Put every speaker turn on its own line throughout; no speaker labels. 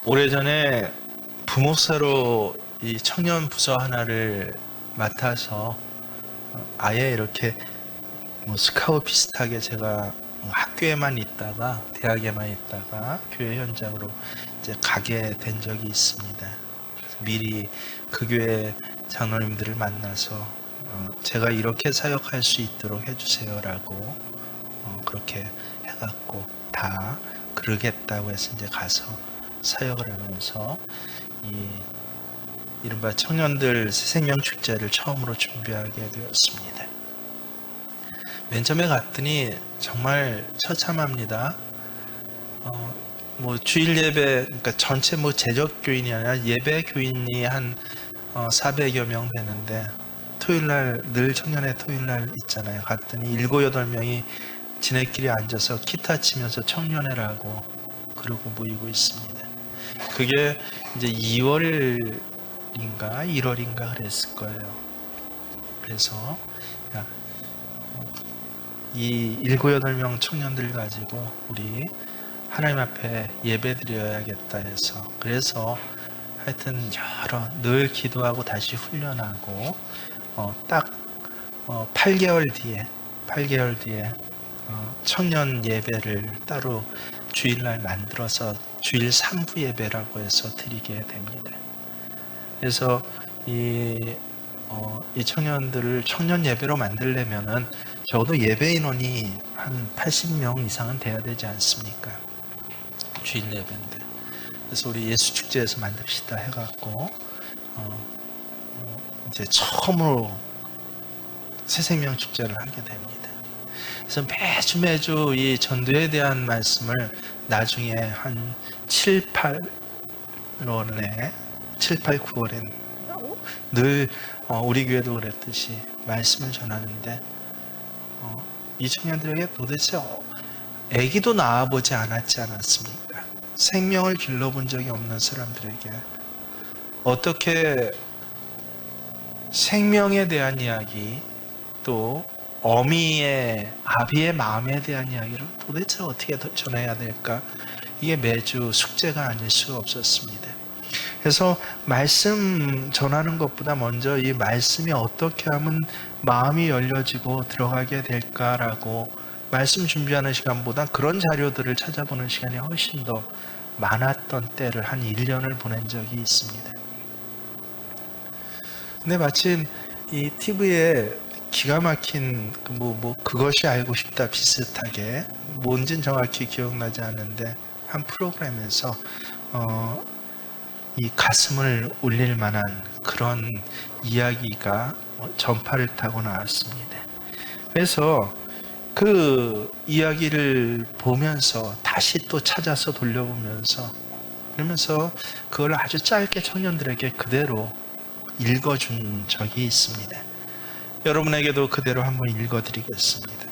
오래전에 부목사로 이 청년 부서 하나를 맡아서 아예 이렇게 뭐 스카웃 비슷하게 제가 학교에만 있다가 대학에만 있다가 교회 현장으로 이제 가게 된 적이 있습니다. 미리 그 교회 장로님들을 만나서 제가 이렇게 사역할 수 있도록 해주세요라고 그렇게 해갖고 다 그러겠다고 해서 이제 가서 사역을 하면서 이 이른바 청년들 새생명 축제를 처음으로 준비하게 되었습니다. 맨 처음에 갔더니 정말 처참합니다. 뭐 주일 예배, 그러니까 전체 뭐 재적 교인이 아니라 예배 교인이 한 400여 명 되는데 토요일날 늘 청년의 토요일날 있잖아요. 갔더니 7, 8명이 지네끼리 앉아서 기타 치면서 청년회라고 그러고 모이고 있습니다. 그게 이제 2월인가 1월인가 그랬을 거예요. 그래서 이 7, 8명 청년들 가지고 우리 하나님 앞에 예배 드려야겠다 해서 그래서 하여튼 늘 기도하고 다시 훈련하고 딱 8개월 뒤에 청년 예배를 따로 주일날 만들어서 주일 3부 예배라고 해서 드리게 됩니다. 그래서 이 청년들을 청년 예배로 만들려면은 적어도 예배 인원이 한 80명 이상은 돼야 되지 않습니까? 주일 예배인데. 그래서 우리 예수 축제에서 만듭시다 해갖고 이제 처음으로 새생명 축제를 하게 됩니다. 그래서 매주 이 전도에 대한 말씀을 나중에 한 7, 8, 9월에 늘 우리 교회도 그랬듯이 말씀을 전하는데 이 청년들에게 도대체 아기도 낳아보지 않았습니까? 생명을 길러본 적이 없는 사람들에게 어떻게 생명에 대한 이야기 또 아비의 마음에 대한 이야기를 도대체 어떻게 전해야 될까? 이게 매주 숙제가 아닐 수가 없었습니다. 그래서 말씀 전하는 것보다 먼저 이 말씀이 어떻게 하면 마음이 열려지고 들어가게 될까라고 말씀 준비하는 시간보다 그런 자료들을 찾아보는 시간이 훨씬 더 많았던 때를 한 1년을 보낸 적이 있습니다. 근데 마침 이 TV에 기가 막힌 그것이 알고 싶다 비슷하게 뭔진 정확히 기억나지 않는데 한 프로그램에서 이 가슴을 울릴 만한 그런 이야기가 전파를 타고 나왔습니다. 그래서 그 이야기를 보면서 다시 또 찾아서 돌려보면서 그러면서 그걸 아주 짧게 청년들에게 그대로 읽어준 적이 있습니다. 여러분에게도 그대로 한번 읽어드리겠습니다.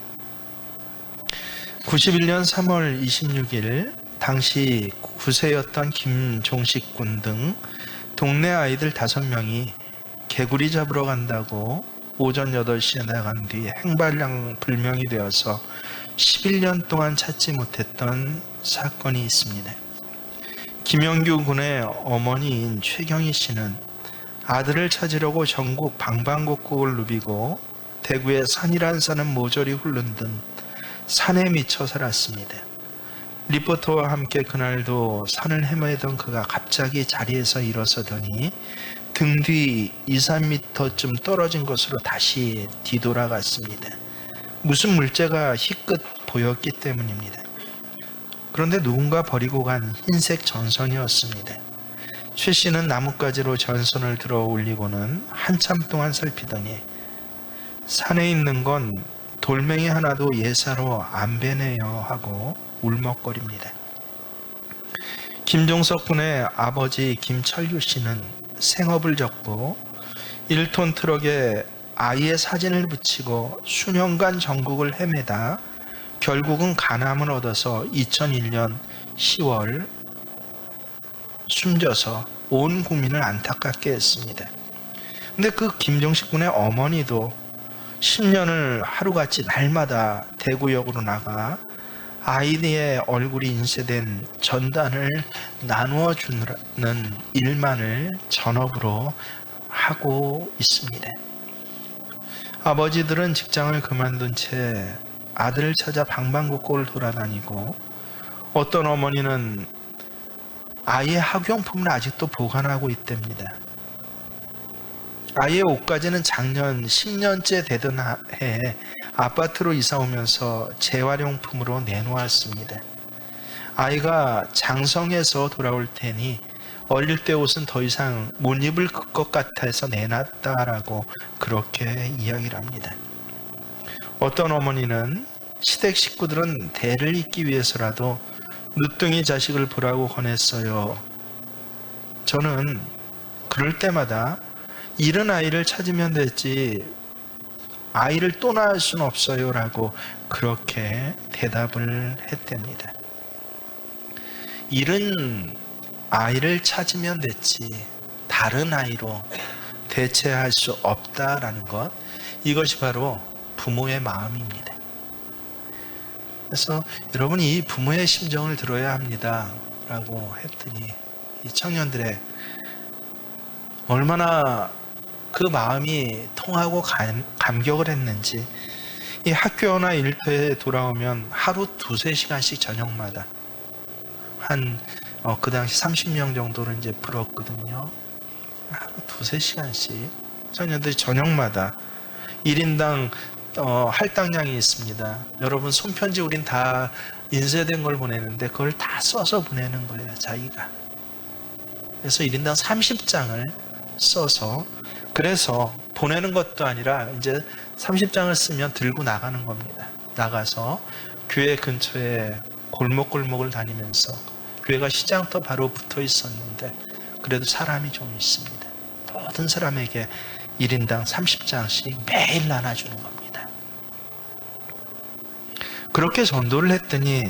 91년 3월 26일 당시 9세였던 김종식 군 등 동네 아이들 5명이 개구리 잡으러 간다고 오전 8시에 나간 뒤 행방불명이 불명이 되어서 11년 동안 찾지 못했던 사건이 있습니다. 김영규 군의 어머니인 최경희 씨는 아들을 찾으려고 전국 방방곡곡을 누비고 대구의 산이란 산은 모조리 훑는 등 산에 미쳐 살았습니다. 리포터와 함께 그날도 산을 헤매던 그가 갑자기 자리에서 일어서더니 등 뒤 2, 3m쯤 떨어진 곳으로 다시 뒤돌아갔습니다. 무슨 물체가 희끗 보였기 때문입니다. 그런데 누군가 버리고 간 흰색 전선이었습니다. 최 씨는 나뭇가지로 전선을 들어 올리고는 한참 동안 살피더니 산에 있는 건 돌멩이 하나도 예사로 안 베네요 하고 울먹거립니다. 김종석 군의 아버지 김철규 씨는 생업을 접고 1톤 트럭에 아이의 사진을 붙이고 수년간 전국을 헤매다 결국은 간암을 얻어서 2001년 10월 숨져서 온 국민을 안타깝게 했습니다. 근데 그 김종식 군의 어머니도 10년을 하루같이 날마다 대구역으로 나가 아이의 얼굴이 인쇄된 전단을 나누어 주는 일만을 전업으로 하고 있습니다. 아버지들은 직장을 그만둔 채 아들을 찾아 방방곡곡을 돌아다니고, 어떤 어머니는 아이의 학용품을 아직도 보관하고 있답니다. 아이의 옷가지는 작년 10년째 되던 해에 아파트로 이사 오면서 재활용품으로 내놓았습니다. 아이가 장성해서 돌아올 테니 어릴 때 옷은 더 이상 못 입을 것 같아서 내놨다라고 그렇게 이야기를 합니다. 어떤 어머니는 시댁 식구들은 대를 잇기 위해서라도 늦둥이 자식을 보라고 권했어요. 저는 그럴 때마다 잃은 아이를 찾으면 되지 아이를 또 낳을 수는 없어요 라고 그렇게 대답을 했답니다. 잃은 아이를 찾으면 됐지 다른 아이로 대체할 수 없다라는 것, 이것이 바로 부모의 마음입니다. 그래서 여러분이 이 부모의 심정을 들어야 합니다 라고 했더니 이 청년들의 얼마나 그 마음이 통하고 감격을 했는지, 이 학교나 일터에 돌아오면 하루 2-3시간씩 저녁마다 그 당시 30명 정도를 이제 불렀거든요. 하루 2-3시간씩 청년들이 저녁마다 1인당 할당량이 있습니다. 여러분 손편지 우린 다 인쇄된 걸 보내는데 그걸 다 써서 보내는 거예요, 자기가. 그래서 1인당 30장을 써서, 그래서 보내는 것도 아니라 이제 30장을 쓰면 들고 나가는 겁니다. 나가서 교회 근처에 골목골목을 다니면서, 교회가 시장터 바로 붙어 있었는데 그래도 사람이 좀 있습니다. 모든 사람에게 1인당 30장씩 매일 나눠주는 겁니다. 그렇게 전도를 했더니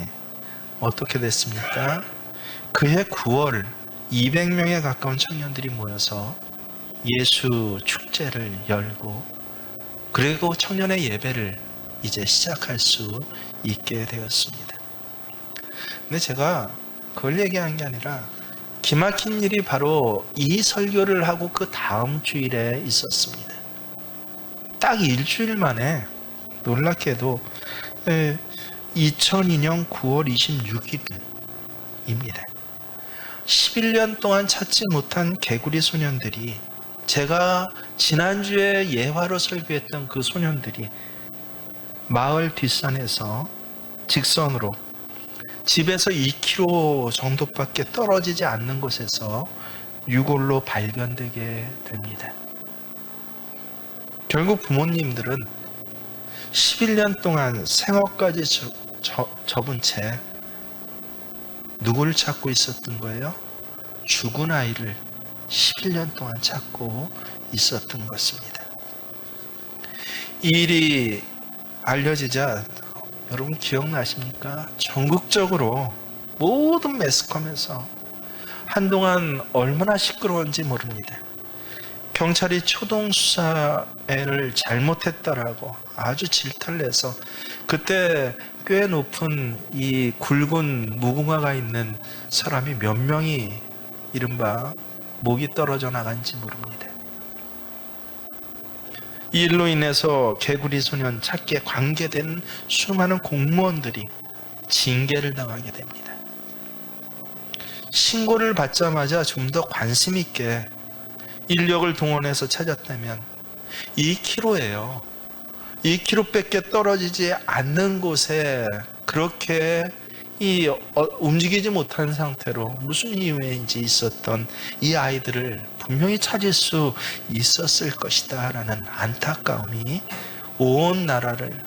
어떻게 됐습니까? 그해 9월 200명에 가까운 청년들이 모여서 예수 축제를 열고, 그리고 청년의 예배를 이제 시작할 수 있게 되었습니다. 근데 제가 그걸 얘기한 게 아니라 기막힌 일이 바로 이 설교를 하고 그 다음 주일에 있었습니다. 딱 일주일 만에 놀랍게도 2002년 9월 26일입니다. 11년 동안 찾지 못한 개구리 소년들이, 제가 지난주에 예화로 설교했던 그 소년들이 마을 뒷산에서 직선으로 집에서 2km 정도밖에 떨어지지 않는 곳에서 유골로 발견되게 됩니다. 결국 부모님들은 11년 동안 생업까지 접은 채 누구를 찾고 있었던 거예요? 죽은 아이를 11년 동안 찾고 있었던 것입니다. 이 일이 알려지자 여러분 기억나십니까? 전국적으로 모든 매스컴에서 한동안 얼마나 시끄러운지 모릅니다. 경찰이 초동 수사를 잘못했다라고 아주 질타를 내서, 그때 꽤 높은 이 굵은 무궁화가 있는 사람이 몇 명이 이른바 목이 떨어져 나간지 모릅니다. 이 일로 인해서 개구리 소년 찾기에 관계된 수많은 공무원들이 징계를 당하게 됩니다. 신고를 받자마자 좀 더 관심 있게 인력을 동원해서 찾았다면 2km예요. 2km밖에 떨어지지 않는 곳에 그렇게 움직이지 못한 상태로 무슨 이유인지 있었던 이 아이들을 분명히 찾을 수 있었을 것이다 라는 안타까움이 온 나라를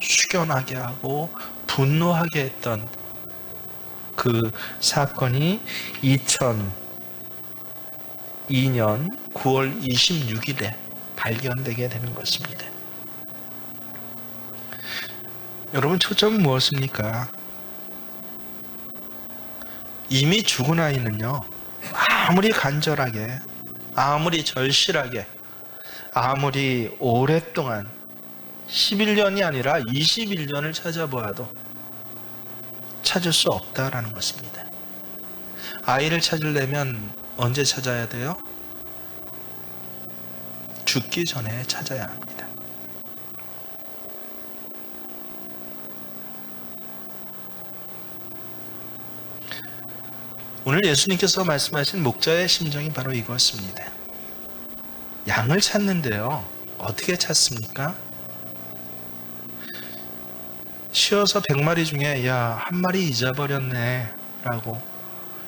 숙연하게 하고 분노하게 했던 그 사건이 2002년 9월 26일에 발견되게 되는 것입니다. 여러분, 초점은 무엇입니까? 이미 죽은 아이는요, 아무리 간절하게, 아무리 절실하게, 아무리 오랫동안 11년이 아니라 21년을 찾아보아도 찾을 수 없다라는 것입니다. 아이를 찾으려면 언제 찾아야 돼요? 죽기 전에 찾아야 합니다. 오늘 예수님께서 말씀하신 목자의 심정이 바로 이것입니다. 양을 찾는데요, 어떻게 찾습니까? 쉬어서 100마리 중에 야, 한 마리 잊어버렸네 라고,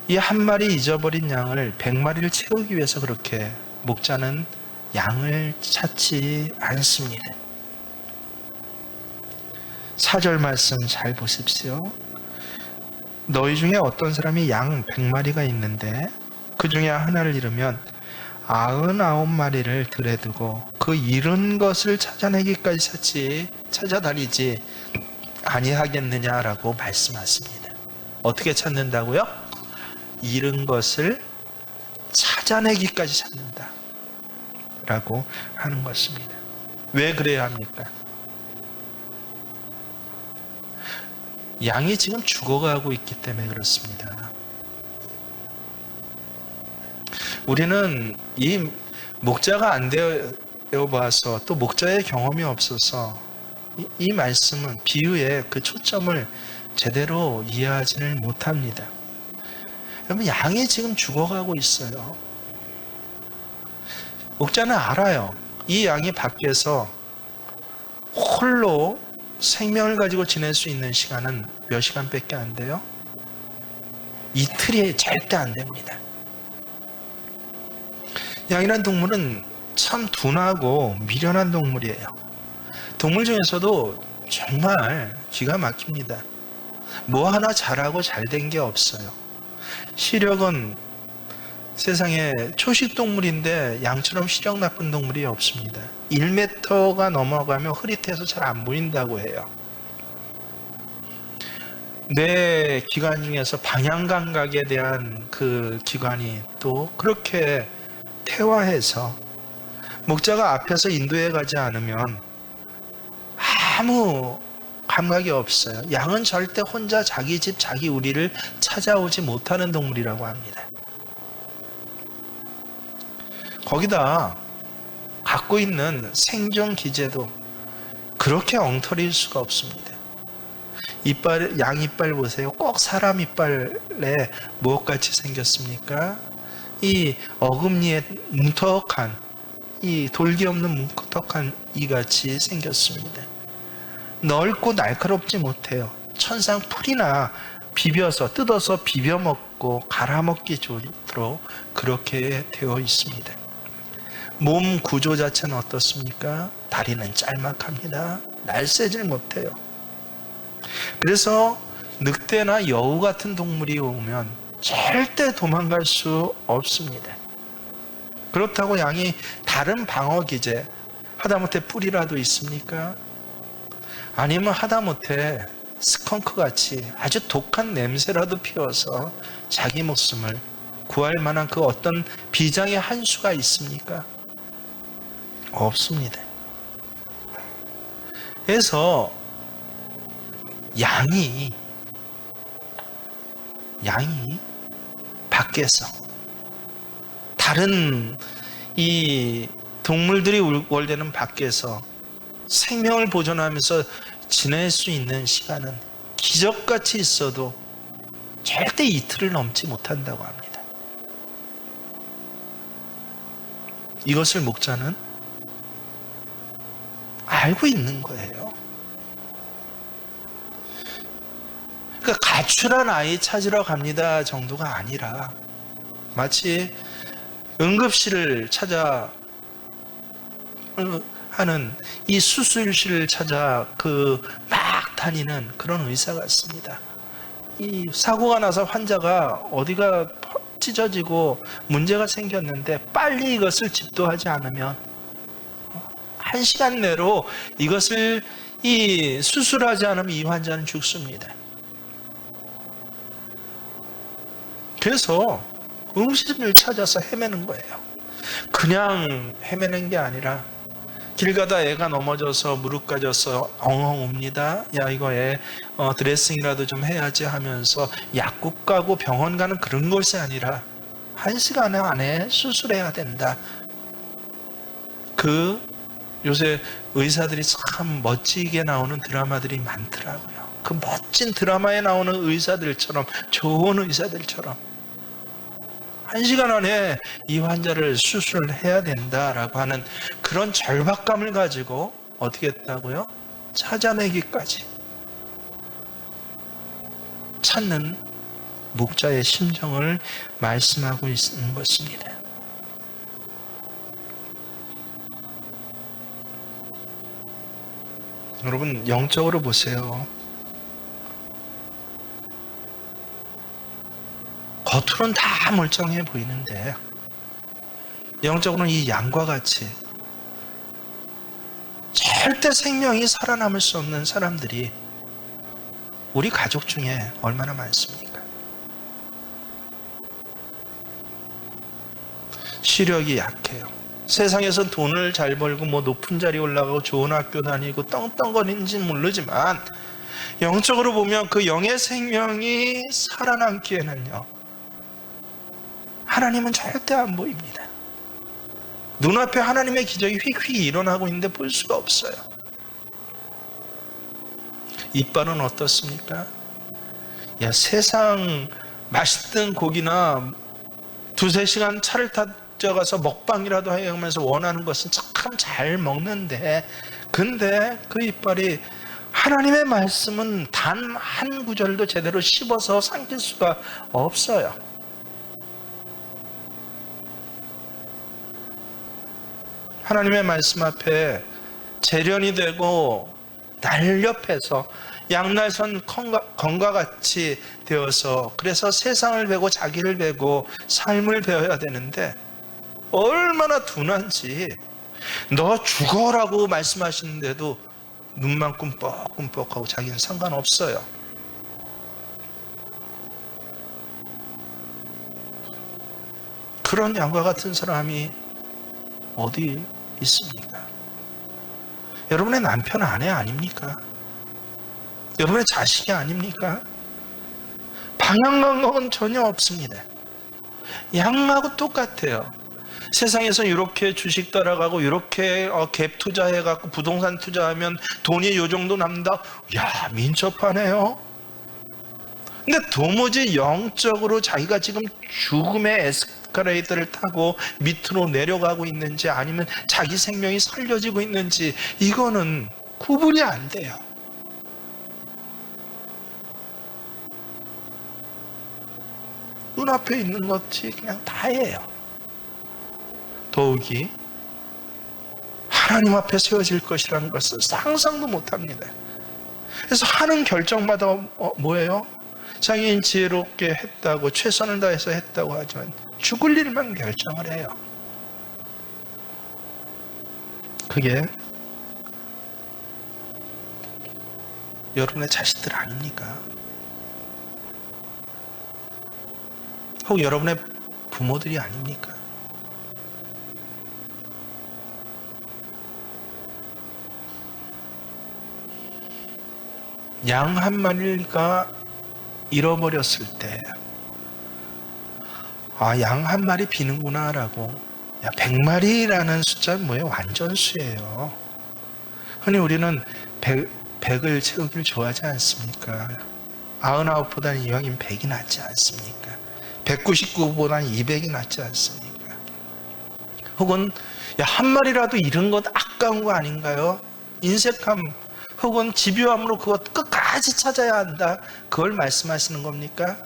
이 한 마리 잊어버린 양을 100마리를 채우기 위해서 그렇게 목자는 양을 찾지 않습니다. 4절 말씀 잘 보십시오. 너희 중에 어떤 사람이 양 100마리가 있는데 그 중에 하나를 잃으면 99마리를 들에 두고 그 잃은 것을 찾아내기까지 찾아다니지 아니하겠느냐라고 말씀하십니다. 어떻게 찾는다고요? 잃은 것을 찾아내기까지 찾는다 라고 하는 것입니다. 왜 그래야 합니까? 양이 지금 죽어가고 있기 때문에 그렇습니다. 우리는 이 목자가 안 되어 봐서, 또 목자의 경험이 없어서 이 말씀은, 비유의 그 초점을 제대로 이해하지를 못합니다. 여러분, 양이 지금 죽어가고 있어요. 목자는 알아요. 이 양이 밖에서 홀로 생명을 가지고 지낼 수 있는 시간은 몇 시간밖에 안 돼요? 이틀이 절대 안 됩니다. 양이란 동물은 참 둔하고 미련한 동물이에요. 동물 중에서도 정말 기가 막힙니다. 뭐 하나 잘하고 잘된 게 없어요. 시력은 세상에 초식 동물인데 양처럼 시력 나쁜 동물이 없습니다. 1m가 넘어가면 흐릿해서 잘 안 보인다고 해요. 뇌 기관 중에서 방향 감각에 대한 그 기관이 또 그렇게 퇴화해서 목자가 앞에서 인도해 가지 않으면 아무 감각이 없어요. 양은 절대 혼자 자기 집 자기 우리를 찾아오지 못하는 동물이라고 합니다. 거기다 갖고 있는 생존 기제도 그렇게 엉터리일 수가 없습니다. 양 이빨 보세요. 꼭 사람 이빨에 무엇같이 생겼습니까? 이 어금니에 뭉턱한, 이 돌기 없는 뭉턱한 이같이 생겼습니다. 넓고 날카롭지 못해요. 천상 풀이나 비벼서, 뜯어서 비벼 먹고 갈아먹기 좋도록 그렇게 되어 있습니다. 몸 구조 자체는 어떻습니까? 다리는 짤막합니다. 날쌔질 못해요. 그래서 늑대나 여우 같은 동물이 오면 절대 도망갈 수 없습니다. 그렇다고 양이 다른 방어 기제, 하다못해 뿔이라도 있습니까? 아니면 하다못해 스컹크 같이 아주 독한 냄새라도 피워서 자기 목숨을 구할 만한 그 어떤 비장의 한 수가 있습니까? 없습니다. 그래서 양이 밖에서 다른 이 동물들이 울궐대는 밖에서 생명을 보존하면서 지낼 수 있는 시간은 기적같이 있어도 절대 이틀을 넘지 못한다고 합니다. 이것을 목자는 알고 있는 거예요. 그러니까 가출한 아이 찾으러 갑니다 정도가 아니라 마치 응급실을 찾아 하는 이 수술실을 찾아 막 다니는 그런 의사 같습니다. 이 사고가 나서 환자가 어디가 찢어지고 문제가 생겼는데 빨리 이것을 집도하지 않으면 1시간 내로 이것을 수술하지 않으면 이 환자는 죽습니다. 그래서 응급실을 찾아서 헤매는 거예요. 그냥 헤매는 게 아니라 길 가다 애가 넘어져서 무릎 까져서 엉엉 웁니다. 야, 이거 애 드레싱이라도 좀 해야지 하면서 약국 가고 병원 가는 그런 것이 아니라 1시간 안에 수술해야 된다. 요새 의사들이 참 멋지게 나오는 드라마들이 많더라고요. 그 멋진 드라마에 나오는 의사들처럼, 좋은 의사들처럼 1시간 안에 이 환자를 수술해야 된다라고 하는 그런 절박감을 가지고 어떻게 했다고요? 찾아내기까지 찾는 목자의 심정을 말씀하고 있는 것입니다. 여러분, 영적으로 보세요. 겉으로는 다 멀쩡해 보이는데 영적으로는 이 양과 같이 절대 생명이 살아남을 수 없는 사람들이 우리 가족 중에 얼마나 많습니까? 시력이 약해요. 세상에서 돈을 잘 벌고 높은 자리 올라가고 좋은 학교 다니고 떵떵거리는지 모르지만 영적으로 보면 그 영의 생명이 살아남기에는요, 하나님은 절대 안 보입니다. 눈앞에 하나님의 기적이 휙휙 일어나고 있는데 볼 수가 없어요. 이빨은 어떻습니까? 야, 세상 맛있던 고기나 2-3시간 차를 타져가서 먹방이라도 하면서 원하는 것은 참 잘 먹는데, 근데 그 이빨이 하나님의 말씀은 단 한 구절도 제대로 씹어서 삼킬 수가 없어요. 하나님의 말씀 앞에 재련이 되고 날렵해서 양날선 검과 같이 되어서, 그래서 세상을 배고 자기를 배고 삶을 배워야 되는데 얼마나 둔한지, 너 죽어라고 말씀하시는데도 눈만 꿈뻑꿈뻑하고 자기는 상관없어요. 그런 양과 같은 사람이 어디 있습니까? 여러분의 남편, 아내 아닙니까? 여러분의 자식이 아닙니까? 방향 감각은 전혀 없습니다. 양하고 똑같아요. 세상에서 이렇게 주식 따라가고 이렇게 갭 투자해갖고 부동산 투자하면 돈이 요 정도 남다. 야, 민첩하네요. 근데 도무지 영적으로 자기가 지금 죽음의 에스카레이터를 타고 밑으로 내려가고 있는지 아니면 자기 생명이 살려지고 있는지, 이거는 구분이 안 돼요. 눈앞에 있는 것이 그냥 다예요. 더욱이 하나님 앞에 세워질 것이라는 것을 상상도 못합니다. 그래서 하는 결정마다 뭐예요? 자기는 지혜롭게 했다고, 최선을 다해서 했다고 하지만 죽을 일만 결정을 해요. 그게 여러분의 자식들 아닙니까? 혹 여러분의 부모들이 아닙니까? 양 한 마리가 잃어버렸을 때, 아, 양 한 마리 비는구나 라고, 100마리라는 숫자는 뭐예요? 완전수예요. 흔히 우리는 100을 채우길 좋아하지 않습니까? 99보다는 이왕이면 100이 낫지 않습니까? 199보다는 200이 낫지 않습니까? 혹은 한 마리라도 잃은 것 아까운 거 아닌가요? 인색함 혹은 집요함으로 그것 끝까지 찾아야 한다, 그걸 말씀하시는 겁니까?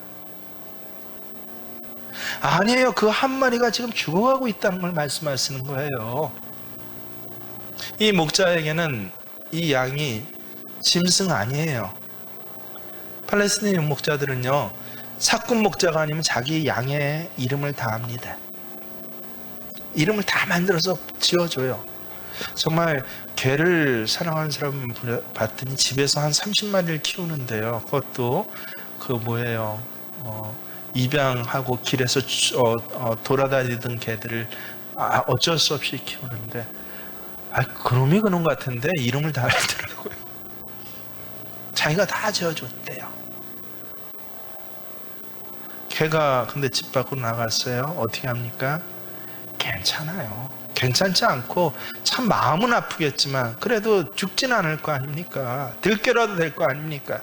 아니에요. 그 한 마리가 지금 죽어가고 있다는 걸 말씀하시는 거예요. 이 목자에게는 이 양이 짐승 아니에요. 팔레스타인 목자들은요, 사꾼 목자가 아니면 자기 양의 이름을 다 합니다. 이름을 다 만들어서 지어줘요. 정말 개를 사랑하는 사람 봤더니 집에서 한 30마리를 키우는데요. 그것도 입양하고 길에서 돌아다니던 개들을 어쩔 수 없이 키우는데, 그놈이 그놈 같은데 이름을 다 알더라고요. 자기가 다 지어줬대요. 걔가 근데 집 밖으로 나갔어요. 어떻게 합니까? 괜찮아요. 괜찮지 않고 참 마음은 아프겠지만 그래도 죽진 않을 거 아닙니까? 들깨라도 될 거 아닙니까?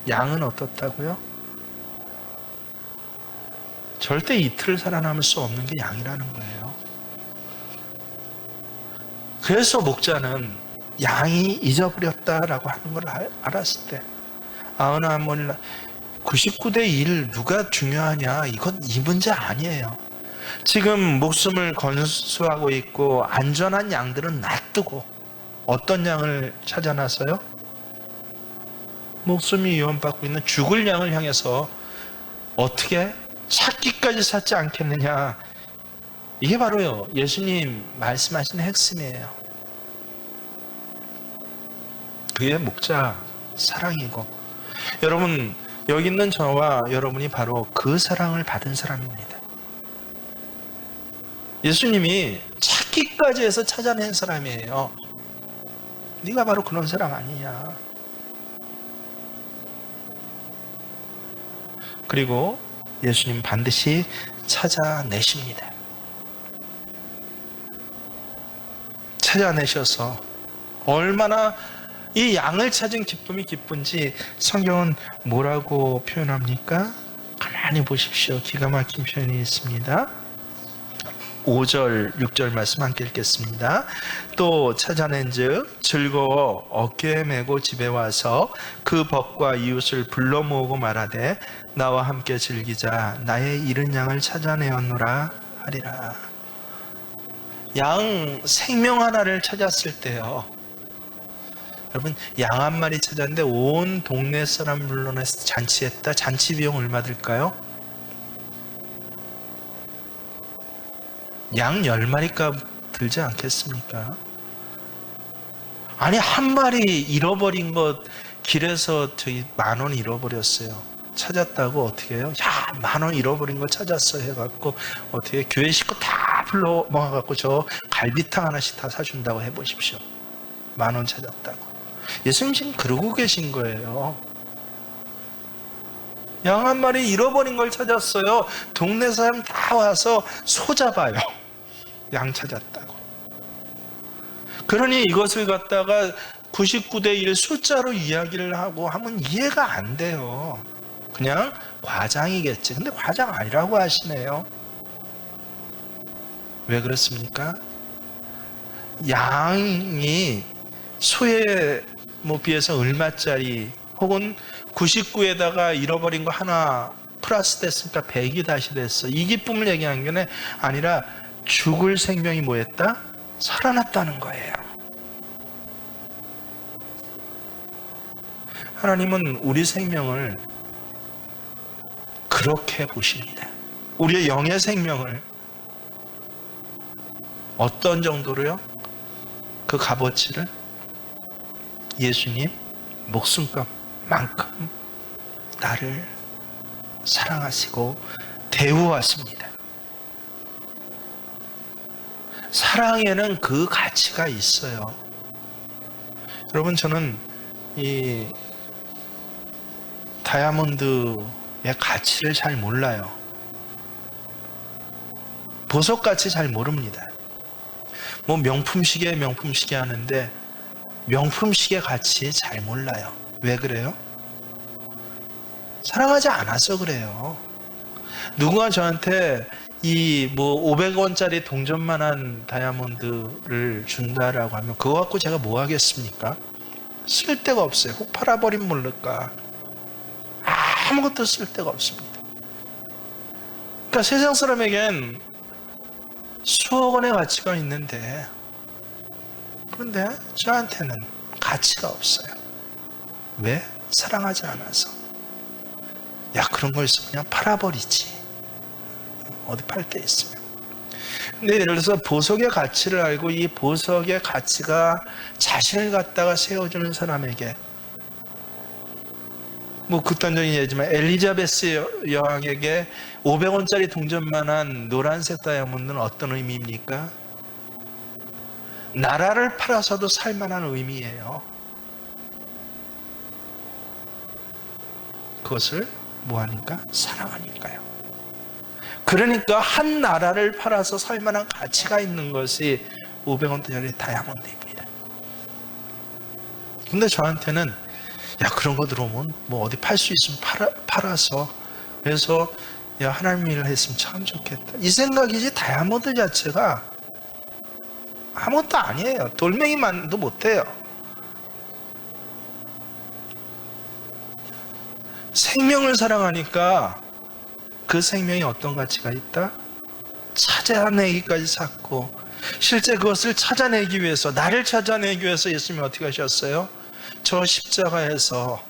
양은 어떻다고요? 절대 이틀을 살아남을 수 없는 게 양이라는 거예요. 그래서 목자는 양이 잊어버렸다라고 하는 걸 알았을 때 어느 한번 99대 1 누가 중요하냐, 이건 이 문제 아니에요. 지금 목숨을 건수하고 있고 안전한 양들은 놔두고 어떤 양을 찾아 나서요? 목숨이 위험받고 있는 죽을 양을 향해서 어떻게 찾기까지 찾지 않겠느냐. 이게 바로요 예수님 말씀하신 핵심이에요. 그게 목자 사랑이고, 여러분 여기 있는 저와 여러분이 바로 그 사랑을 받은 사람입니다. 예수님이 찾기까지 해서 찾아낸 사람이에요. 네가 바로 그런 사람 아니냐. 그리고 예수님 반드시 찾아내십니다. 찾아내셔서 얼마나 이 양을 찾은 기쁨이 기쁜지 성경은 뭐라고 표현합니까? 가만히 보십시오. 기가 막힌 표현이 있습니다. 5절, 6절 말씀 함께 읽겠습니다. 또 찾아낸 즉 즐거워 어깨에 메고 집에 와서 그 벗과 이웃을 불러 모으고 말하되 나와 함께 즐기자. 나의 잃은 양을 찾아내었노라 하리라. 양 생명 하나를 찾았을 때요, 여러분 양 한 마리 찾았는데 온 동네 사람 불러내서 잔치했다. 잔치 비용 얼마 들까요? 양 10마리값 들지 않겠습니까? 아니 한 마리 잃어버린 것 길에서 저기 10,000원 잃어버렸어요. 찾았다고 어떻게 해요? 야 10,000원 잃어버린 거 찾았어 해갖고 어떻게 교회 식구 다 불러 모아갖고 저 갈비탕 하나씩 다 사준다고 해보십시오. 10,000원 찾았다고. 예수님 지금 그러고 계신 거예요. 양 한 마리 잃어버린 걸 찾았어요. 동네 사람 다 와서 소잡아요. 양 찾았다고. 그러니 이것을 갖다가 99대 1 숫자로 이야기를 하고 하면 이해가 안 돼요. 그냥 과장이겠지. 근데 과장 아니라고 하시네요. 왜 그렇습니까? 양이 소에 비해서 얼마짜리, 혹은 99에다가 잃어버린 거 하나 플러스 됐으니까 100이 다시 됐어. 이 기쁨을 얘기한 게 아니라 죽을 생명이 뭐했다? 살아났다는 거예요. 하나님은 우리 생명을 그렇게 보십니다. 우리의 영의 생명을 어떤 정도로요? 그 값어치를 예수님 목숨값만큼 나를 사랑하시고 대우하십니다. 사랑에는 그 가치가 있어요. 여러분 저는 이 다이아몬드의 가치를 잘 몰라요. 보석같이 잘 모릅니다. 명품 시계 하는데 명품 시계 가치 잘 몰라요. 왜 그래요? 사랑하지 않아서 그래요. 누군가 저한테 이 500원짜리 동전만한 다이아몬드를 준다라고 하면 그거 갖고 제가 뭐 하겠습니까? 쓸데가 없어요. 혹 팔아버리면 모를까. 아무것도 쓸데가 없습니다. 그러니까 세상 사람에겐 수억 원의 가치가 있는데, 그런데 저한테는 가치가 없어요. 왜? 사랑하지 않아서. 야, 그런 거 있으면 그냥 팔아버리지. 어디 팔 데 있으면. 근데 예를 들어서 보석의 가치를 알고 이 보석의 가치가 자신을 갖다가 세워주는 사람에게, 극단적인 예지만 엘리자베스 여왕에게 500원짜리 동전만한 노란색 다이아몬드는 어떤 의미입니까? 나라를 팔아서도 살만한 의미예요. 그것을 뭐하니까? 사랑하니까요. 그러니까 한 나라를 팔아서 살만한 가치가 있는 것이 500원짜리 다이아몬드입니다. 근데 저한테는 야, 그런 거 들어오면 뭐 어디 팔 수 있으면 팔아서, 그래서 야, 하나님 일을 했으면 참 좋겠다, 이 생각이지, 다이아몬드 자체가 아무것도 아니에요. 돌멩이만도 못해요. 생명을 사랑하니까 그 생명이 어떤 가치가 있다? 찾아내기까지 찾고, 실제 그것을 찾아내기 위해서, 나를 찾아내기 위해서 예수님이 어떻게 하셨어요? 저 십자가에서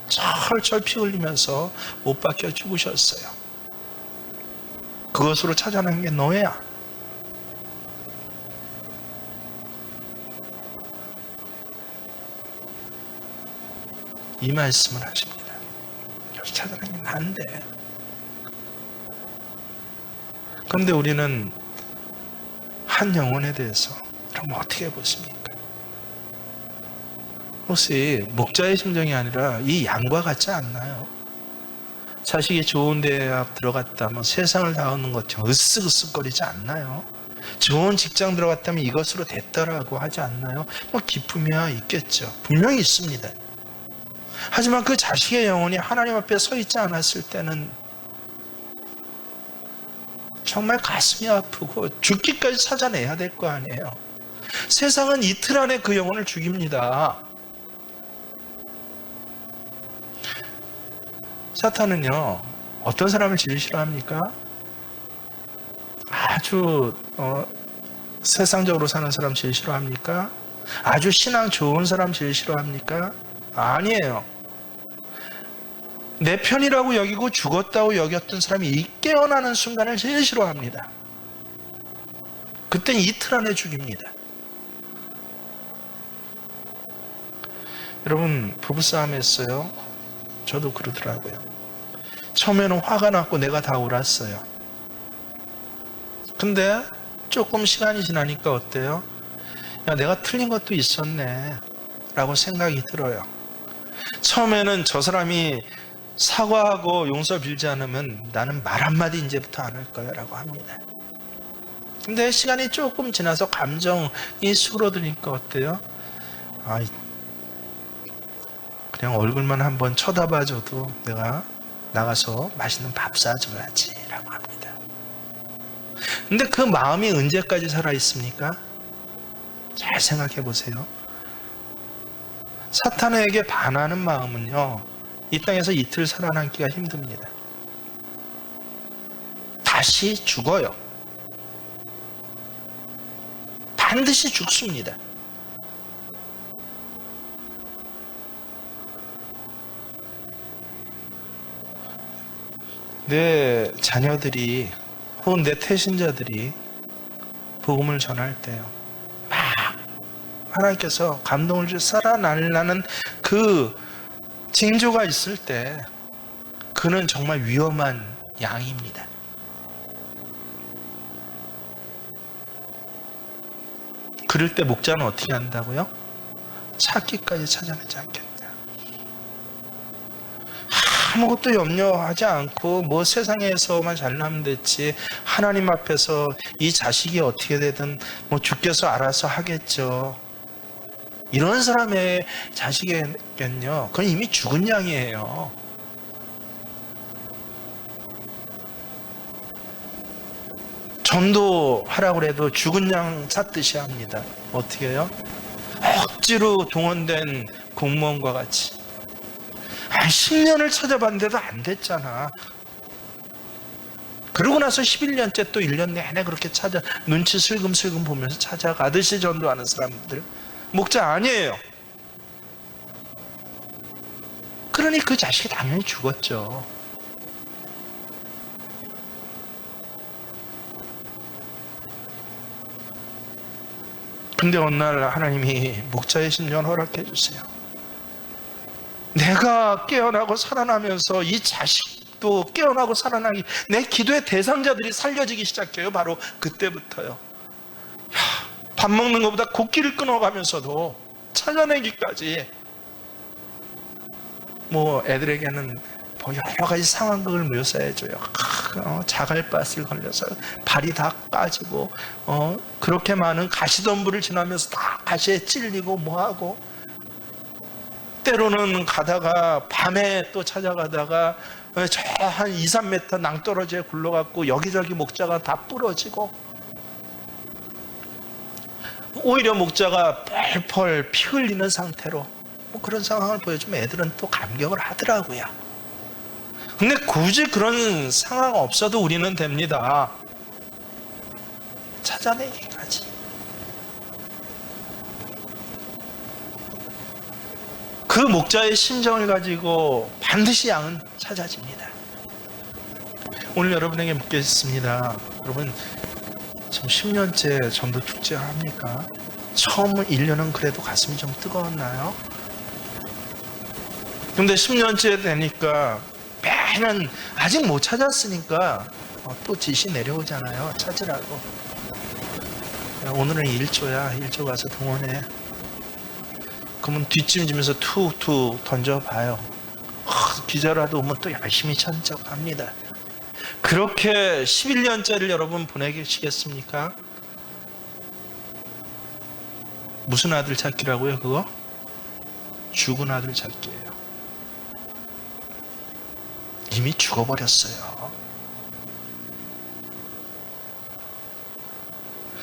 철철 피 흘리면서 못 박혀 죽으셨어요. 그것으로 찾아낸 게 너야. 이 말씀을 하십니다. 여기 찾아낸 게 난데. 그런데 우리는 한 영혼에 대해서 그럼 어떻게 보십니까? 혹시 목자의 심정이 아니라 이 양과 같지 않나요? 자식이 좋은 대학 들어갔다면 세상을 다 얻는 것처럼 으쓱으쓱거리지 않나요? 좋은 직장 들어갔다면 이것으로 됐더라고 하지 않나요? 뭐 기쁨이야 있겠죠. 분명히 있습니다. 하지만 그 자식의 영혼이 하나님 앞에 서 있지 않았을 때는 정말 가슴이 아프고 죽기까지 찾아내야 될 거 아니에요. 세상은 이틀 안에 그 영혼을 죽입니다. 사탄은요, 어떤 사람을 제일 싫어합니까? 아주 세상적으로 사는 사람 제일 싫어합니까? 아주 신앙 좋은 사람 제일 싫어합니까? 아니에요. 내 편이라고 여기고 죽었다고 여겼던 사람이 깨어나는 순간을 제일 싫어합니다. 그땐 이틀 안에 죽입니다. 여러분, 부부싸움 했어요. 저도 그러더라고요. 처음에는 화가 났고 내가 다 옳았어요. 근데 조금 시간이 지나니까 어때요? 야, 내가 틀린 것도 있었네 라고 생각이 들어요. 처음에는 저 사람이 사과하고 용서 빌지 않으면 나는 말 한마디 이제부터 안 할 거야 라고 합니다. 근데 시간이 조금 지나서 감정이 수그러드니까 어때요? 그냥 얼굴만 한번 쳐다봐줘도 내가 나가서 맛있는 밥 사줘야지 라고 합니다. 근데 그 마음이 언제까지 살아있습니까? 잘 생각해 보세요. 사탄에게 반하는 마음은요, 이 땅에서 이틀 살아남기가 힘듭니다. 다시 죽어요. 반드시 죽습니다. 내 자녀들이 혹은 내 태신자들이 복음을 전할 때요, 막 하나님께서 감동을 주 살아나려는 그 징조가 있을 때 그는 정말 위험한 양입니다. 그럴 때 목자는 어떻게 한다고요? 찾기까지 찾아내지 않겠다. 아무것도 염려하지 않고 뭐 세상에서만 잘나면 됐지, 하나님 앞에서 이 자식이 어떻게 되든 뭐 주께서 알아서 하겠죠. 이런 사람의 자식에겐요, 그건 이미 죽은 양이에요. 전도하라고 해도 죽은 양 찾듯이 합니다. 어떻게 해요? 억지로 동원된 공무원과 같이. 10년을 찾아봤는데도 안 됐잖아. 그러고 나서 11년째 또 1년 내내 그렇게 눈치 슬금슬금 보면서 찾아가듯이 전도하는 사람들, 목자 아니에요. 그러니 그 자식이 당연히 죽었죠. 근데 어느 날 하나님이 목자의 심정을 허락해 주세요. 내가 깨어나고 살아나면서 이 자식도 깨어나고 살아나기, 내 기도의 대상자들이 살려지기 시작해요. 바로 그때부터요. 밥 먹는 것보다 곡기를 끊어가면서도 찾아내기까지, 뭐 애들에게는 뭐 여러 가지 상황극을 묘사해줘요. 자갈밭을 걸려서 발이 다 까지고, 그렇게 많은 가시덤불을 지나면서 다 가시에 찔리고 뭐하고, 때로는 가다가 밤에 또 찾아가다가 저 한 2, 3m 낭떠러지에 굴러갔고 여기저기 목자가 다 부러지고, 오히려 목자가 펄펄 피 흘리는 상태로, 뭐 그런 상황을 보여주면 애들은 또 감격을 하더라고요. 근데 굳이 그런 상황 없어도 우리는 됩니다. 찾아내기까지. 그 목자의 심정을 가지고 반드시 양은 찾아집니다. 오늘 여러분에게 묻겠습니다. 여러분, 지금 10년째 전도 축제 합니까? 처음 1년은 그래도 가슴이 좀 뜨거웠나요? 근데 10년째 되니까 매년 아직 못 찾았으니까 또 지시 내려오잖아요. 찾으라고. 오늘은 1조야. 1조 가서 동원해. 그러면 뒷짐지면서 툭툭 던져봐요. 기자라도 오면 또 열심히 찾는 척 합니다. 그렇게 11년짜리를 여러분 보내시겠습니까? 무슨 아들 찾기라고요, 그거? 죽은 아들 찾기예요. 이미 죽어버렸어요.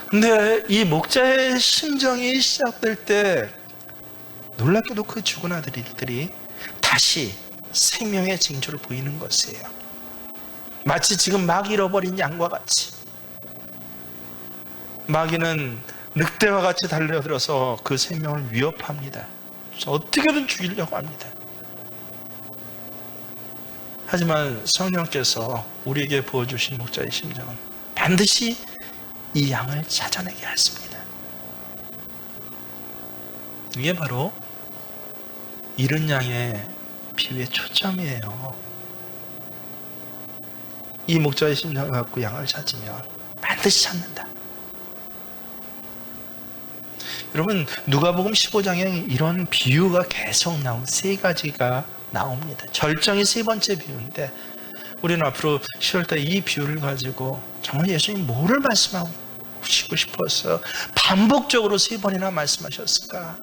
근데 이 목자의 심정이 시작될 때 놀랍게도 그 죽은 아들들이 다시 생명의 징조를 보이는 것이에요. 마치 지금 막 잃어버린 양과 같이. 마귀는 늑대와 같이 달려들어서 그 생명을 위협합니다. 어떻게든 죽이려고 합니다. 하지만 성령께서 우리에게 부어주신 목자의 심정은 반드시 이 양을 찾아내게 하십니다. 이게 바로 잃은 양의 비유의 초점이에요. 이 목자의 심정을 갖고 양을 찾으면 반드시 찾는다. 여러분, 누가복음 15장에 이런 비유가 계속 나온 세 가지가 나옵니다. 절정이 세 번째 비유인데, 우리는 앞으로 10월달 이 비유를 가지고 정말 예수님 뭐를 말씀하고 싶었어요? 반복적으로 세 번이나 말씀하셨을까?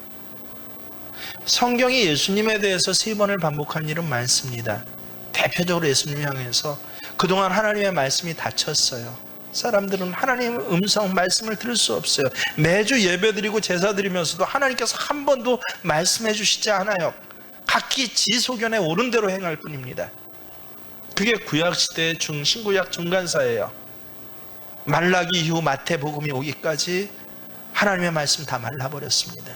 성경이 예수님에 대해서 세 번을 반복한 일은 많습니다. 대표적으로 예수님 향해서 그동안 하나님의 말씀이 닫혔어요. 사람들은 하나님의 음성 말씀을 들을 수 없어요. 매주 예배드리고 제사드리면서도 하나님께서 한 번도 말씀해 주시지 않아요. 각기 지 소견에 옳은 대로 행할 뿐입니다. 그게 구약시대의 신구약 중간사예요. 말라기 이후 마태복음이 오기까지 하나님의 말씀 다 말라버렸습니다.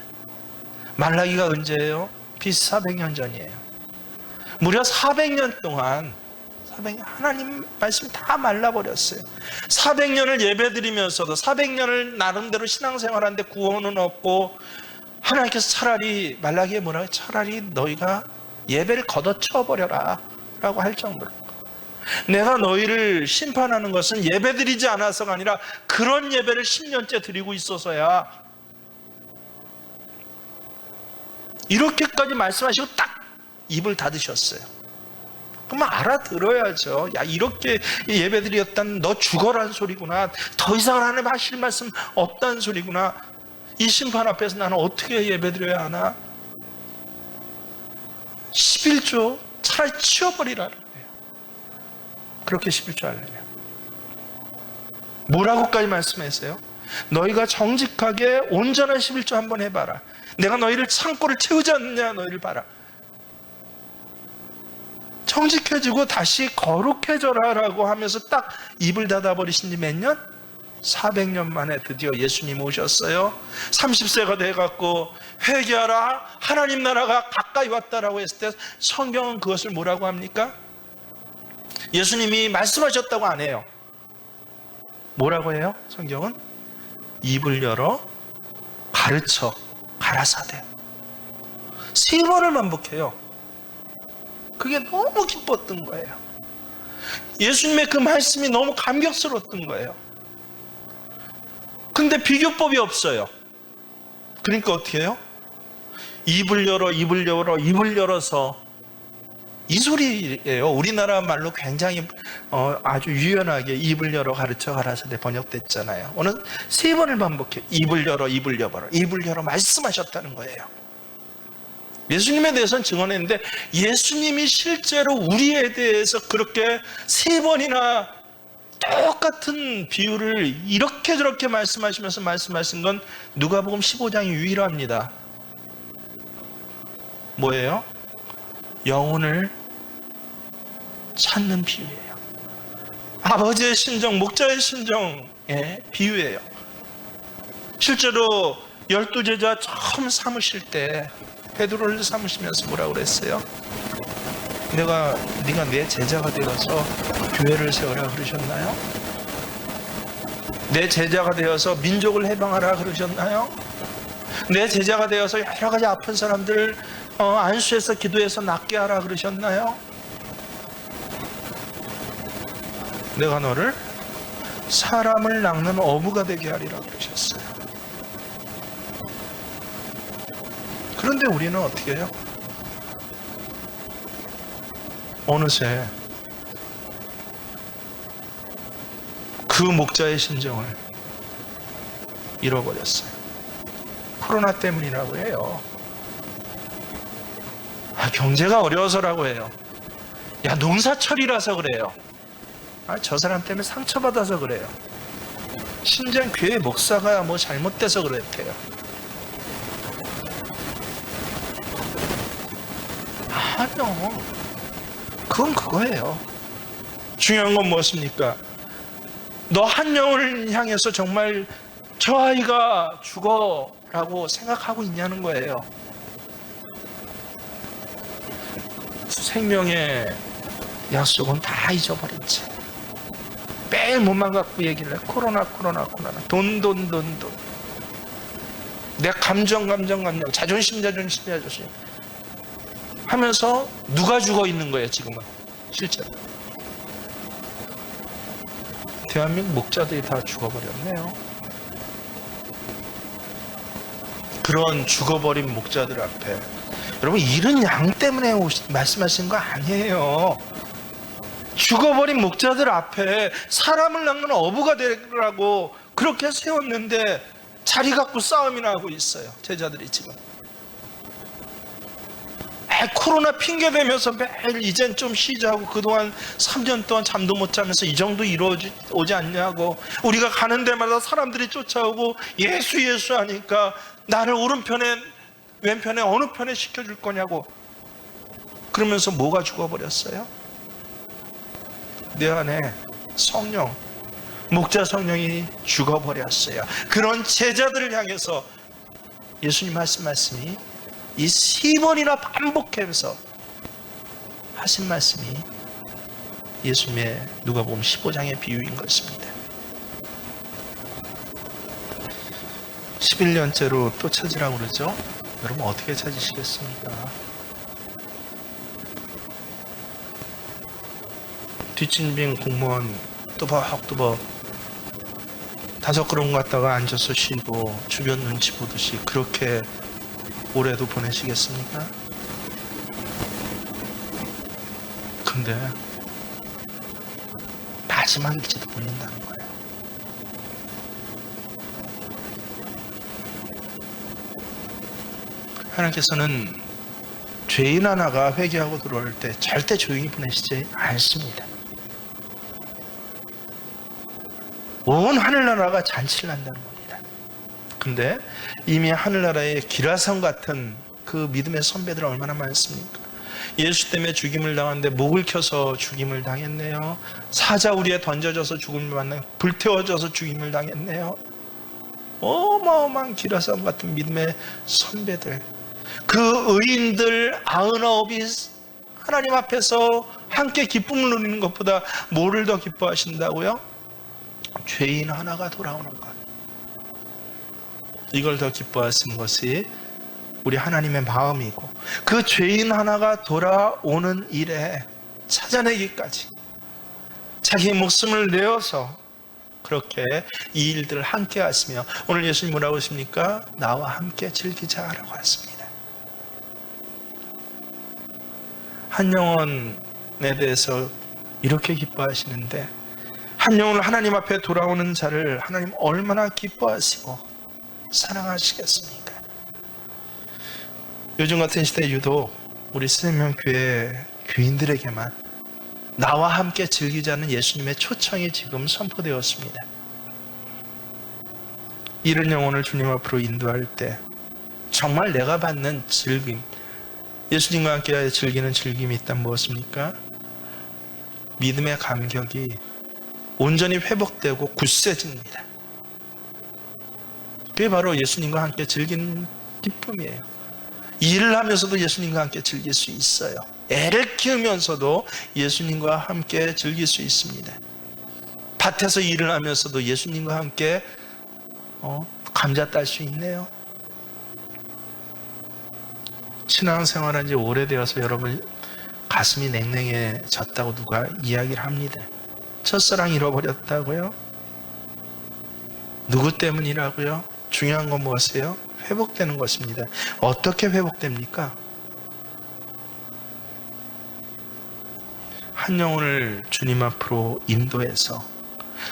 말라기가 언제예요? BC 400년 전이에요. 무려 400년 동안 하나님 말씀 다 말라버렸어요. 400년을 예배드리면서도 400년을 나름대로 신앙생활하는데 구원은 없고, 하나님께서 차라리 말라기에 뭐라고, 차라리 너희가 예배를 걷어쳐버려라 라고 할 정도로, 내가 너희를 심판하는 것은 예배드리지 않아서가 아니라 그런 예배를 10년째 드리고 있어서야, 이렇게까지 말씀하시고 딱 입을 닫으셨어요. 그러면 알아들어야죠. 야, 이렇게 예배드렸다는 너 죽어라는 소리구나. 더 이상 하나님 하실 말씀 없다는 소리구나. 이 심판 앞에서 나는 어떻게 예배드려야 하나? 11조 차라리 치워버리라는 거예요. 그렇게 11조 하려면. 뭐라고까지 말씀했어요? 너희가 정직하게 온전한 11조 한번 해봐라. 내가 너희를 창고를 채우지 않느냐, 너희를 봐라. 정직해지고 다시 거룩해져라 라고 하면서 딱 입을 닫아버리신 지 몇 년? 400년 만에 드디어 예수님 오셨어요. 30세가 돼갖고 회개하라, 하나님 나라가 가까이 왔다라고 했을 때 성경은 그것을 뭐라고 합니까? 예수님이 말씀하셨다고 안 해요. 뭐라고 해요? 성경은 입을 열어 가르쳐 가라사대. 3번을 반복해요. 그게 너무 기뻤던 거예요. 예수님의 그 말씀이 너무 감격스러웠던 거예요. 근데 비교법이 없어요. 그러니까 어떻게 해요? 입을 열어서 이 소리예요. 우리나라 말로 굉장히 아주 유연하게 입을 열어 가르쳐 가라사대 번역됐잖아요. 오늘 3번을 반복해. 입을 열어 말씀하셨다는 거예요. 예수님에 대해서는 증언했는데 예수님이 실제로 우리에 대해서 그렇게 3번이나 똑같은 비유를 이렇게 저렇게 말씀하시면서 말씀하신 건 누가복음 15장이 유일합니다. 뭐예요? 영혼을 찾는 비유예요. 아버지의 심정, 목자의 심정의 비유예요. 실제로 12제자 처음 삼으실 때 베드로를 삼으시면서 뭐라고 그랬어요? 네가 내 제자가 되어서 교회를 세우라 그러셨나요? 내 제자가 되어서 민족을 해방하라 그러셨나요? 내 제자가 되어서 여러 가지 아픈 사람들 안수해서 기도해서 낫게 하라 그러셨나요? 내가 너를 사람을 낚는 어부가 되게 하리라 그러셨어요. 그런데 우리는 어떻게 해요? 어느새 그 목자의 심정을 잃어버렸어요. 코로나 때문이라고 해요. 경제가 어려워서라고 해요. 농사철이라서 그래요. 저 사람 때문에 상처받아서 그래요. 심지어 교회 목사가 뭐 잘못돼서 그랬대요. 아니요. 그건 그거예요. 중요한 건 무엇입니까? 너 한 영혼을 향해서 정말 저 아이가 죽어 라고 생각하고 있냐는 거예요. 생명의 약속은 다 잊어버린 채 매일 몸만 갖고 얘기를 해. 코로나 돈 내 감정 자존심 하면서 누가 죽어 있는 거예요 지금은. 실제로 대한민국 목자들이 다 죽어버렸네요. 그런 죽어버린 목자들 앞에 여러분 이른 양 때문에 말씀하신 거 아니에요. 죽어버린 목자들 앞에 사람을 낚는 어부가 되라고 그렇게 세웠는데 자리 갖고 싸움이나 하고 있어요. 제자들이 지금 코로나 핑계 대면서 매일 이젠 좀 쉬자고 그동안 3년 동안 잠도 못 자면서 이 정도 이루어지지 않냐고 우리가 가는 데마다 사람들이 쫓아오고 예수 하니까 나를 오른편에 왼편에 어느 편에 시켜줄 거냐고. 그러면서 뭐가 죽어버렸어요? 내 안에 성령, 목자 성령이 죽어버렸어요. 그런 제자들을 향해서 예수님 하신 말씀이 이 3번이나 반복해서 하신 말씀이 예수님의 누가복음 15장의 비유인 것입니다. 11년째로 또 찾으라고 그러죠. 여러분 어떻게 찾으시겠습니까? 뒷짐진 공무원 또박또박 5걸음 갔다가 앉아서 쉬고 주변 눈치 보듯이 그렇게 올해도 보내시겠습니까? 근데 마지막일지도 모른다는 거예요. 하나님께서는 죄인 하나가 회개하고 들어올 때 절대 조용히 보내시지 않습니다. 온 하늘나라가 잔치를 한다는 겁니다. 근데 이미 하늘나라에 기라성 같은 그 믿음의 선배들 얼마나 많습니까? 예수 때문에 죽임을 당하는데 목을 켜서 죽임을 당했네요. 사자우리에 던져져서 죽임을 받는, 불태워져서 죽임을 당했네요. 어마어마한 기라성 같은 믿음의 선배들, 그 의인들 99이 하나님 앞에서 함께 기쁨을 누리는 것보다 뭐를 더 기뻐하신다고요? 죄인 하나가 돌아오는 것. 이걸 더 기뻐하신 것이 우리 하나님의 마음이고, 그 죄인 하나가 돌아오는 일에 찾아내기까지 자기의 목숨을 내어서 그렇게 이 일들을 함께 하시며, 오늘 예수님 뭐라고 하십니까? 나와 함께 즐기자라고 하십니다. 한 영혼에 대해서 이렇게 기뻐하시는데, 한 영혼을 하나님 앞에 돌아오는 자를 하나님 얼마나 기뻐하시고 사랑하시겠습니까? 요즘 같은 시대에 유독 우리 생명교회 교인들에게만 나와 함께 즐기자는 예수님의 초청이 지금 선포되었습니다. 이른 영혼을 주님 앞으로 인도할 때 정말 내가 받는 즐김, 예수님과 함께 즐기는 즐김이 있다면 무엇입니까? 믿음의 감격이 온전히 회복되고 굳세집니다. 그게 바로 예수님과 함께 즐기는 기쁨이에요. 일을 하면서도 예수님과 함께 즐길 수 있어요. 애를 키우면서도 예수님과 함께 즐길 수 있습니다. 밭에서 일을 하면서도 예수님과 함께 감자 딸 수 있네요. 신앙생활한 지 오래되어서 여러분 가슴이 냉랭해졌다고 누가 이야기를 합니다. 첫사랑 잃어버렸다고요? 누구 때문이라고요? 중요한 건 무엇이에요? 회복되는 것입니다. 어떻게 회복됩니까? 한 영혼을 주님 앞으로 인도해서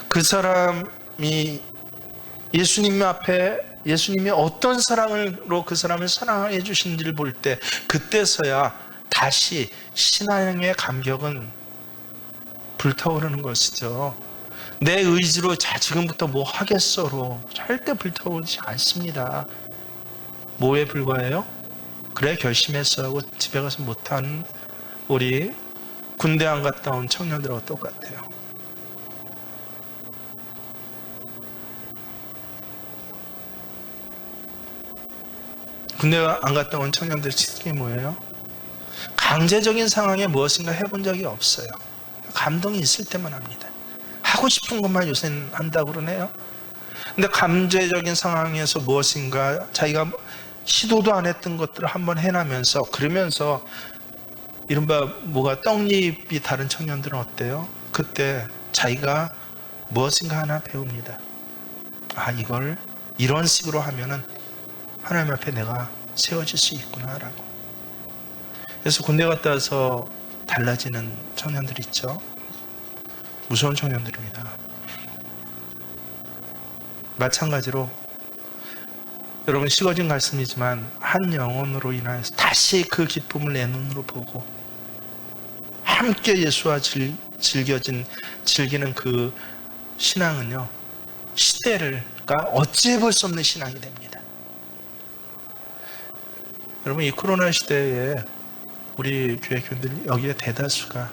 그 사람이 예수님 앞에, 예수님이 어떤 사랑으로 그 사람을 사랑해 주신지를 볼 때, 그때서야 다시 신앙의 감격은 불타오르는 것이죠. 내 의지로 지금부터 뭐 하겠어로 절대 불타오르지 않습니다. 뭐에 불과해요? 그래 결심했어 하고 집에 가서 못하는 우리 군대 안 갔다 온 청년들하고 똑같아요. 군대 안 갔다 온 청년들 특징이 뭐예요? 강제적인 상황에 무엇인가 해본 적이 없어요. 감동이 있을 때만 합니다. 하고 싶은 것만 요새는 한다고 그러네요. 근데 강제적인 상황에서 무엇인가 자기가 시도도 안 했던 것들을 한번 해나면서, 그러면서 이른바 뭐가 떡잎이 다른 청년들은 어때요? 그때 자기가 무엇인가 하나 배웁니다. 아, 이걸 이런 식으로 하면은 하나님 앞에 내가 세워질 수 있구나 라고. 그래서 군대 갔다 와서 달라지는 청년들 있죠. 무서운 청년들입니다. 마찬가지로 여러분 식어진 가슴이지만 한 영혼으로 인하여서 다시 그 기쁨을 내 눈으로 보고 함께 예수와 즐기는 그 신앙은요, 시대가 어찌해볼 수 없는 신앙이 됩니다. 여러분, 이 코로나 시대에 우리 교회 교인들 여기에 대다수가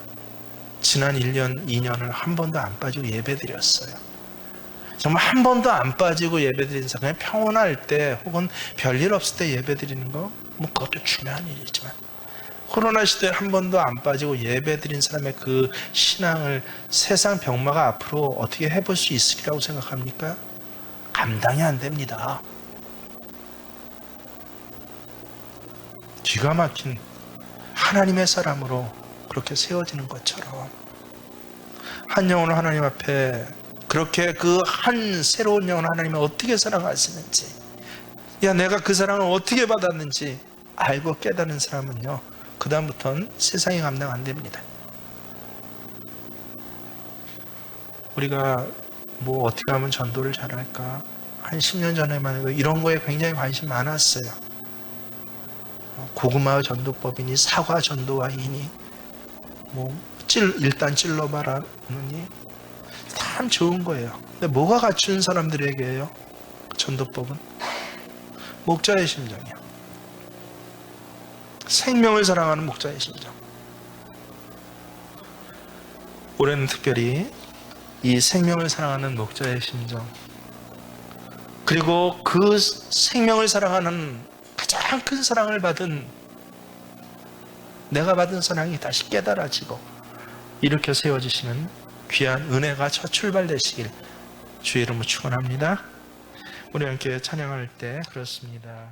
지난 1년, 2년을 한 번도 안 빠지고 예배드렸어요. 정말 한 번도 안 빠지고 예배드리는 사람이 평온할 때 혹은 별일 없을 때 예배드리는 거, 뭐 그것도 중요한 일이지만, 코로나 시대에 한 번도 안 빠지고 예배드린 사람의 그 신앙을 세상 병마가 앞으로 어떻게 해볼 수 있으리라고 생각합니까? 감당이 안 됩니다. 기가 막힌 하나님의 사람으로 그렇게 세워지는 것처럼 한 영혼을 하나님 앞에, 그렇게 그 한 새로운 영혼을 하나님을 어떻게 사랑하시는지, 내가 그 사랑을 어떻게 받았는지 알고 깨닫는 사람은요, 그 다음부터는 세상이 감당 안 됩니다. 우리가 뭐 어떻게 하면 전도를 잘할까, 한 10년 전에만 해도 이런 거에 굉장히 관심 많았어요. 고구마 전도법이니 사과 전도와이니 뭐 일단 찔러봐라니 참 좋은 거예요. 근데 뭐가 갖춘 사람들에게요? 전도법은 목자의 심정이요. 생명을 사랑하는 목자의 심정. 올해는 특별히 이 생명을 사랑하는 목자의 심정, 그리고 그 생명을 사랑하는 가장 큰 사랑을 받은 내가 받은 사랑이 다시 깨달아지고 이렇게 세워지시는 귀한 은혜가 첫 출발되시길 주의 이름으로 축원합니다. 우리 함께 찬양할 때 그렇습니다.